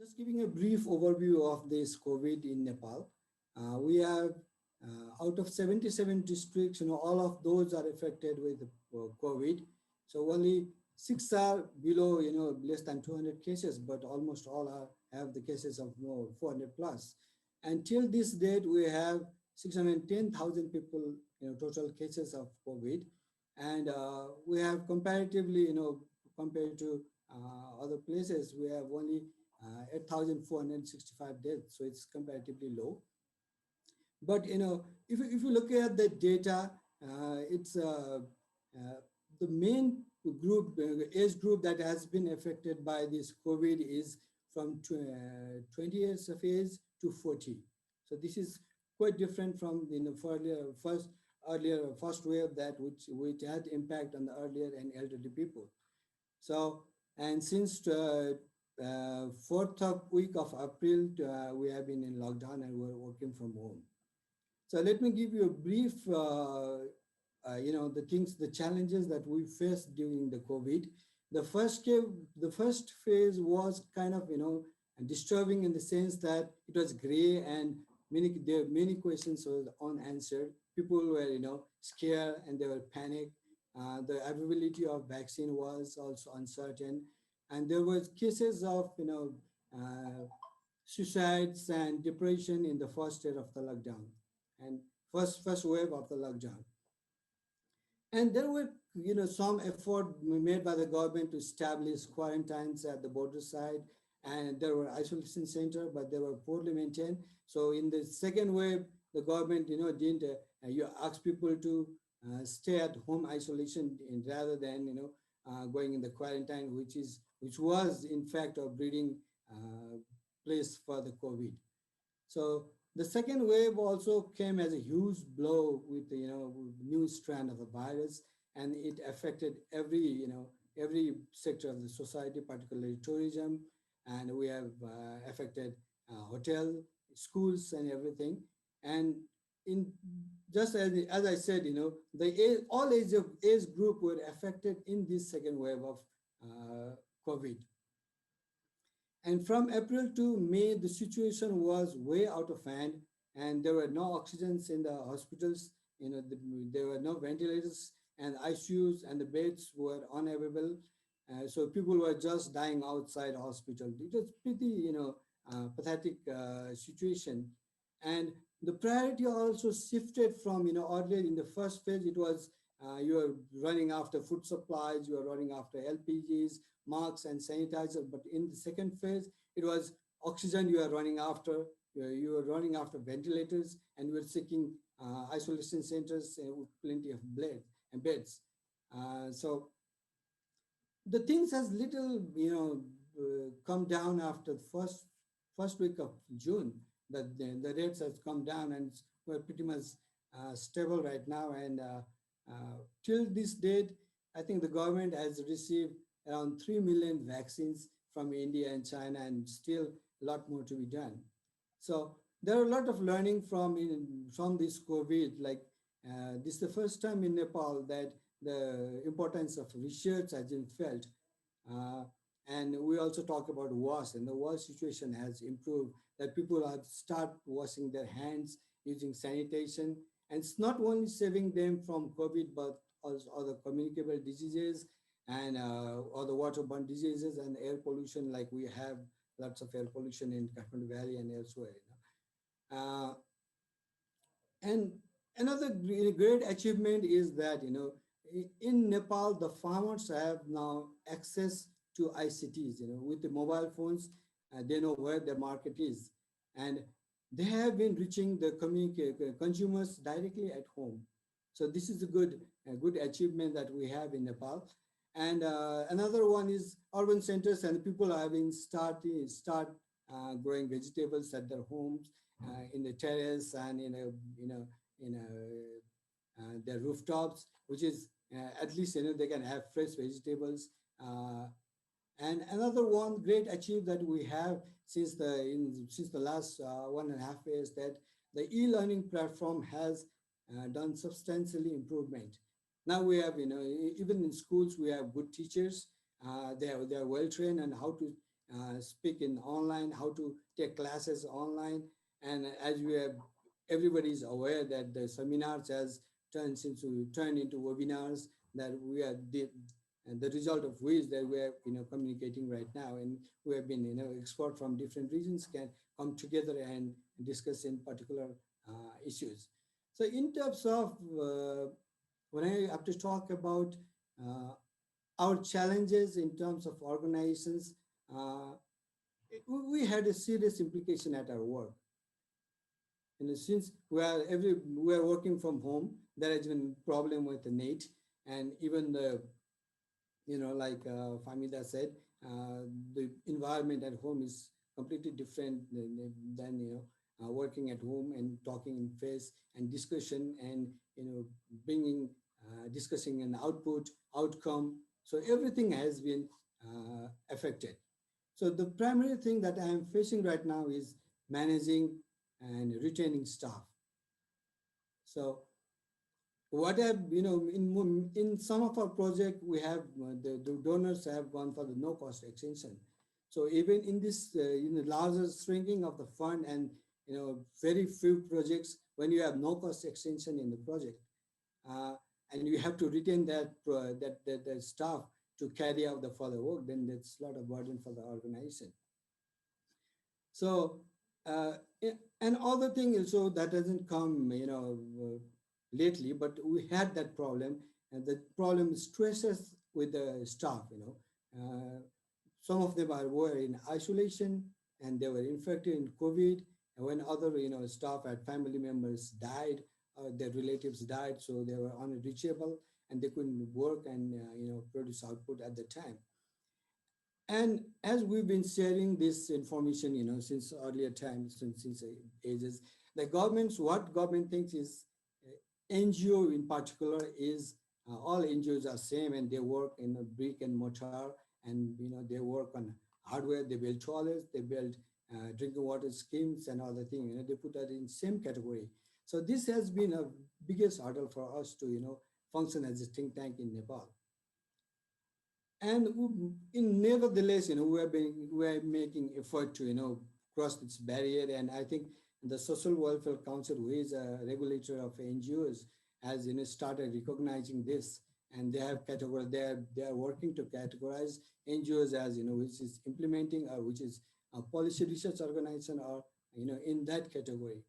Just giving a brief overview of this COVID in Nepal. We have out of 77 districts, all of those are affected with COVID. So only six are below, less than 200 cases, but almost all have the cases of more 400 plus. Until this date, we have 610,000 people, total cases of COVID. And we have comparatively, compared to other places, we have only 8,465 deaths, so it's comparatively low. But if you look at the data, it's the main group, age group that has been affected by this COVID is from 20 years of age to 40. So this is quite different from first wave that which had impact on the earlier and elderly people. So, and since fourth week of April, we have been in lockdown and we're working from home. So let me give you a brief, the challenges that we faced during the COVID. The first phase was kind of, disturbing in the sense that it was gray and many questions were unanswered. People were, scared and they were panicked. The availability of vaccine was also uncertain. And there was cases of, suicides and depression in the first state of the lockdown and first wave of the lockdown. And there were, some effort made by the government to establish quarantines at the border side, and there were isolation centers, but they were poorly maintained. So in the second wave, the government, didn't you ask people to stay at home isolation rather than, going in the quarantine, which was in fact a breeding place for the COVID. So the second wave also came as a huge blow with the new strand of the virus, and it affected every sector of the society, particularly tourism, and we have affected hotel, schools, and everything. And in just as I said, all age group were affected in this second wave of COVID. And from April to May, the situation was way out of hand, and there were no oxygens in the hospitals. There were no ventilators, and ICUs and the beds were unavailable. So people were just dying outside hospital. It was pretty, pathetic situation. And the priority also shifted from, earlier in the first phase, it was you were running after food supplies, you were running after LPGs, masks and sanitizer. But in the second phase, it was oxygen you are running after, you were running after ventilators, and you were seeking isolation centers with plenty of beds. So the things has little, come down after the first week of June. That the rates has come down and we're pretty much stable right now. And till this date, I think the government has received around 3 million vaccines from India and China, and still a lot more to be done. So there are a lot of learning from this COVID. Like this is the first time in Nepal that the importance of research has been felt. And we also talk about wash, and the wash situation has improved, that people have started washing their hands using sanitation. And it's not only saving them from COVID, but also other communicable diseases and other waterborne diseases and air pollution, like we have lots of air pollution in Kathmandu Valley and elsewhere. And another great achievement is that, in Nepal, the farmers have now access to ICTs, with the mobile phones, they know where the market is. And they have been reaching the consumers directly at home. So this is a good achievement that we have in Nepal. And another one is urban centers, and people have been start growing vegetables at their homes, in the terrace and in their rooftops, which is at least they can have fresh vegetables. And another one great achievement that we have since the last 1.5 years, that the e-learning platform has done substantially improvement. Now we have, even in schools, we have good teachers. They are well trained on how to speak in online, how to take classes online. And as we have, everybody is aware that the seminars has turned into webinars that we are and the result of which that we are communicating right now, and we have been expert from different regions can come together and discuss in particular issues. So in terms of when I have to talk about uh, our challenges in terms of organizations, uh, we had a serious implication at our work. Since we are working from home, there has been problem with the net, and even the like Famida said, the environment at home is completely different than working at home and talking in face and discussion and bringing discussing an outcome. So everything has been affected. So the primary thing that I am facing right now is managing and retaining staff. So what have in some of our project we have the donors have gone for the no cost extension. So even in this larger shrinking of the fund and very few projects, when you have no cost extension in the project, uh, and you have to retain that staff to carry out the further work, then that's a lot of burden for the organization. So, and other thing also that doesn't come, lately, but we had that problem, and the problem stresses with the staff. Some of them were in isolation, and they were infected in COVID. And when other, staff had family members died, their relatives died, so they were unreachable, and they couldn't work and produce output at the time. And as we've been sharing this information, since earlier times, since ages, the governments, what government thinks is NGO in particular is all NGOs are same and they work in a brick and mortar, and they work on hardware, they build toilets, they build drinking water schemes and other things. They put that in same category. So this has been a biggest hurdle for us to function as a think tank in Nepal. And in nevertheless, we are making effort to cross this barrier. And I think the Social Welfare Council, who is a regulator of NGOs, has started recognizing this, and they have categorized. They are working to categorize NGOs as which is implementing or which is a policy research organization or in that category.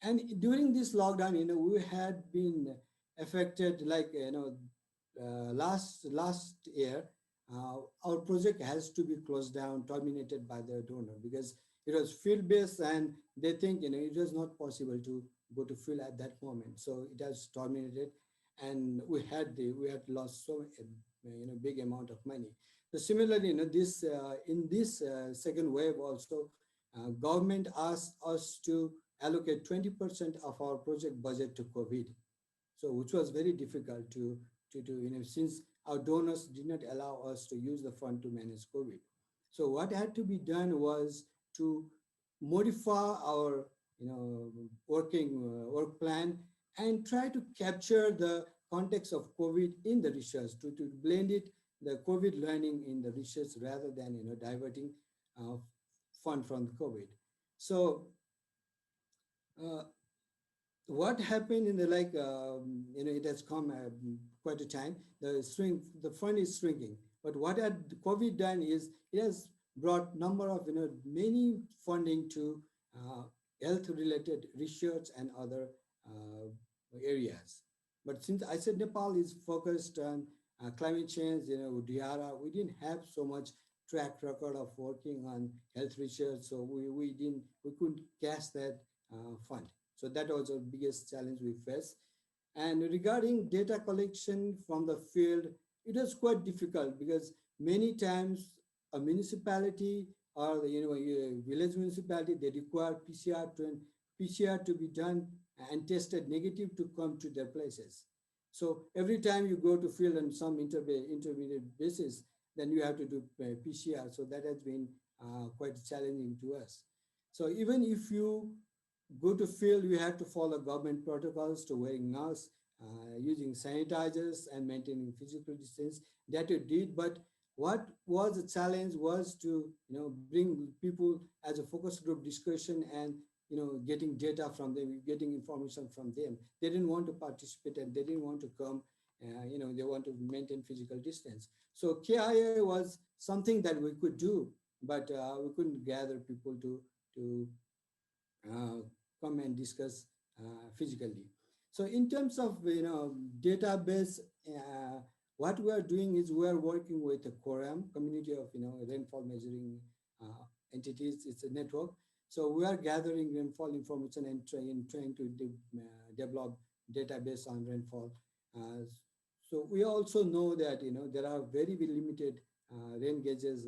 And during this lockdown, we had been affected like last year. Our project has to be closed down, terminated by the donor, because it was field based, and they think it was not possible to go to field at that moment, so it has terminated, and we had lost so big amount of money. So similarly, this in this second wave also, government asked us to allocate 20% of our project budget to COVID, so which was very difficult to do, since our donors did not allow us to use the fund to manage COVID. So what had to be done was to modify our working work plan and try to capture the context of COVID in the research, to blend it, the COVID learning in the research, rather than diverting uh, fund from the COVID. So uh, what happened in the it has come quite a time, the fund is shrinking, but what had COVID done is it has brought number of many funding to health related research and other areas. But since I said Nepal is focused on climate change, Diara, we didn't have so much track record of working on health research, so we couldn't cash that fund. So that was the biggest challenge we faced. And regarding data collection from the field, it was quite difficult because many times a municipality or village municipality, they require PCR to be done and tested negative to come to their places. So every time you go to field on some intermediate basis, then you have to do PCR. So that has been quite challenging to us. So even if you go to field, you have to follow government protocols to wearing masks, using sanitizers and maintaining physical distance. That you did, but what was the challenge was to bring people as a focus group discussion and getting data from them, getting information from them. They didn't want to participate and they didn't want to come. They want to maintain physical distance. So KIA was something that we could do, but we couldn't gather people to uh, come and discuss physically. So in terms of database, what we are doing is we are working with a quorum community of rainfall measuring entities. It's a network. So we are gathering rainfall information and trying to develop database on rainfall. Uh, so we also know that there are very limited rain gauges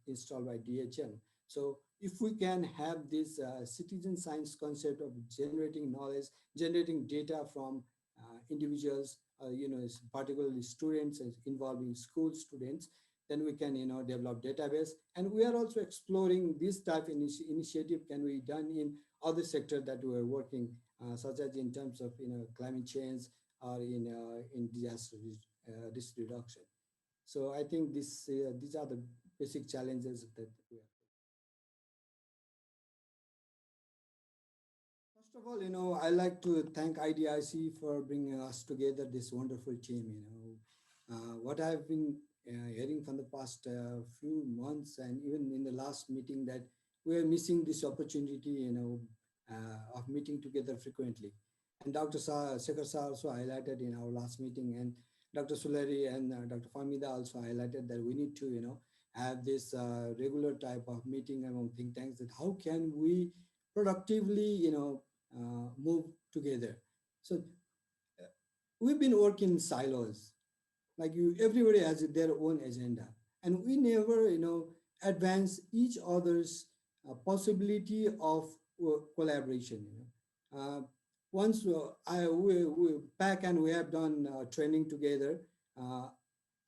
installed by DHM. So if we can have this citizen science concept of generating knowledge, generating data from individuals, particularly students involving school students, then we can develop database. And we are also exploring this type of initiative can be done in other sectors that we are working, such as in terms of climate change or in disaster risk reduction. So I think these are the basic challenges that we are. First of all, I like to thank IDIC for bringing us together, this wonderful team. What I've been hearing from the past few months and even in the last meeting that we're missing this opportunity, of meeting together frequently. And Dr. Shekhar Sir also highlighted in our last meeting, and Dr. Sulari and Dr. Famida also highlighted that we need to, have this regular type of meeting among think tanks. That how can we productively, move together. So we've been working in silos. Like everybody has their own agenda, and we never, advance each other's possibility of collaboration. Once we back and we have done training together uh,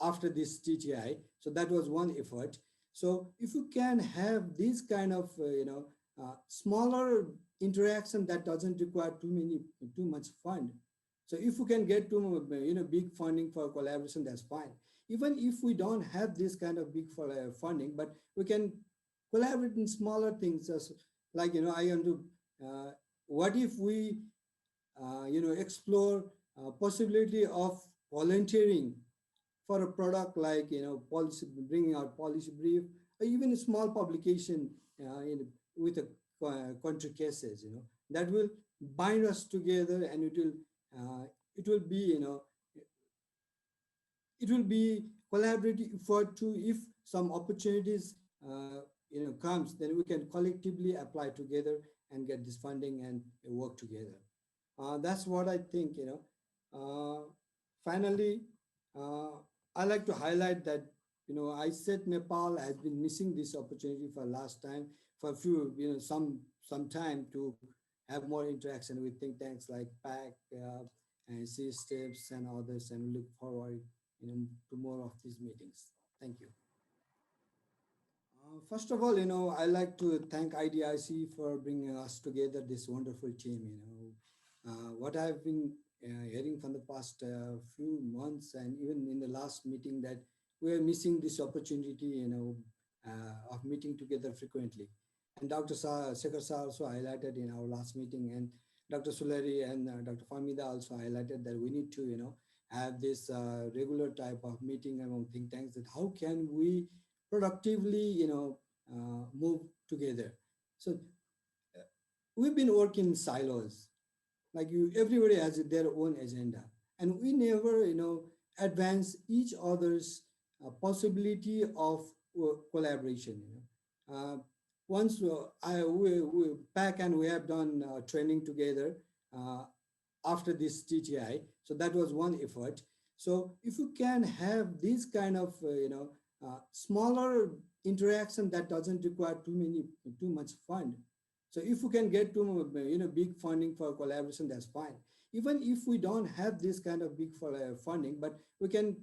after this TTI. So that was one effort. So if you can have this kind of smaller interaction that doesn't require too much fund. So if you can get to big funding for collaboration, that's fine. Even if we don't have this kind of big for funding, but we can collaborate in smaller things, as like I want to. What if we explore possibility of volunteering for a product like policy, bringing out policy brief, or even a small publication with a country cases, that will bind us together, and it will be it will be collaborative effort to, if some opportunities comes, then we can collectively apply together and get this funding and work together. That's what I think. Finally, uh, I like to highlight that I said Nepal has been missing this opportunity for last time for a few some time to have more interaction with think tanks like PAC and C steps and others, and look forward to more of these meetings. Thank you. First of all, I like to thank IDIC for bringing us together, this wonderful team. What I've been hearing from the past few months and even in the last meeting that we are missing this opportunity, of meeting together frequently. And Dr. Shekhar Sir also highlighted in our last meeting, and Dr. Sulari and Dr. Famida also highlighted that we need to, have this regular type of meeting among think tanks. That how can we productively, move together. So we've been working in silos. Like everybody has their own agenda, and we never, advance each other's possibility of collaboration. Once we back and we have done training together uh, after this TTI. So that was one effort. So if you can have this kind of smaller interaction that doesn't require too much fund. So if we can get to big funding for collaboration, that's fine. Even if we don't have this kind of big for funding, but we can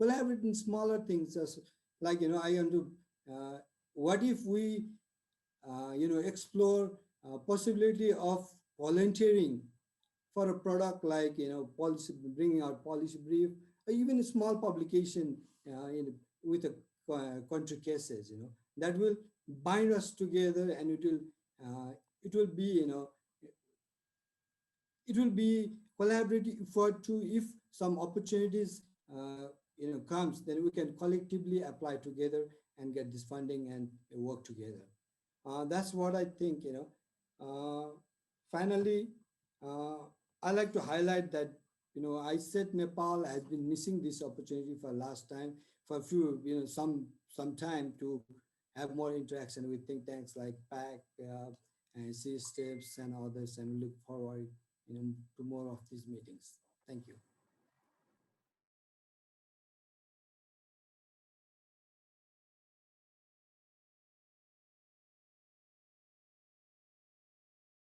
collaborate in smaller things, as like I want to. What if we explore possibility of volunteering for a product like policy, bringing out policy brief, or even a small publication with a country cases, that will bind us together, and it will be, it will be collaborative effort too. If some opportunities comes, then we can collectively apply together and get this funding and work together. That's what I think. Finally, uh, I like to highlight that, I said Nepal has been missing this opportunity for last time, for a few, some time to have more interaction with think tanks like PAC and C steps and others, and we look forward, to more of these meetings. Thank you.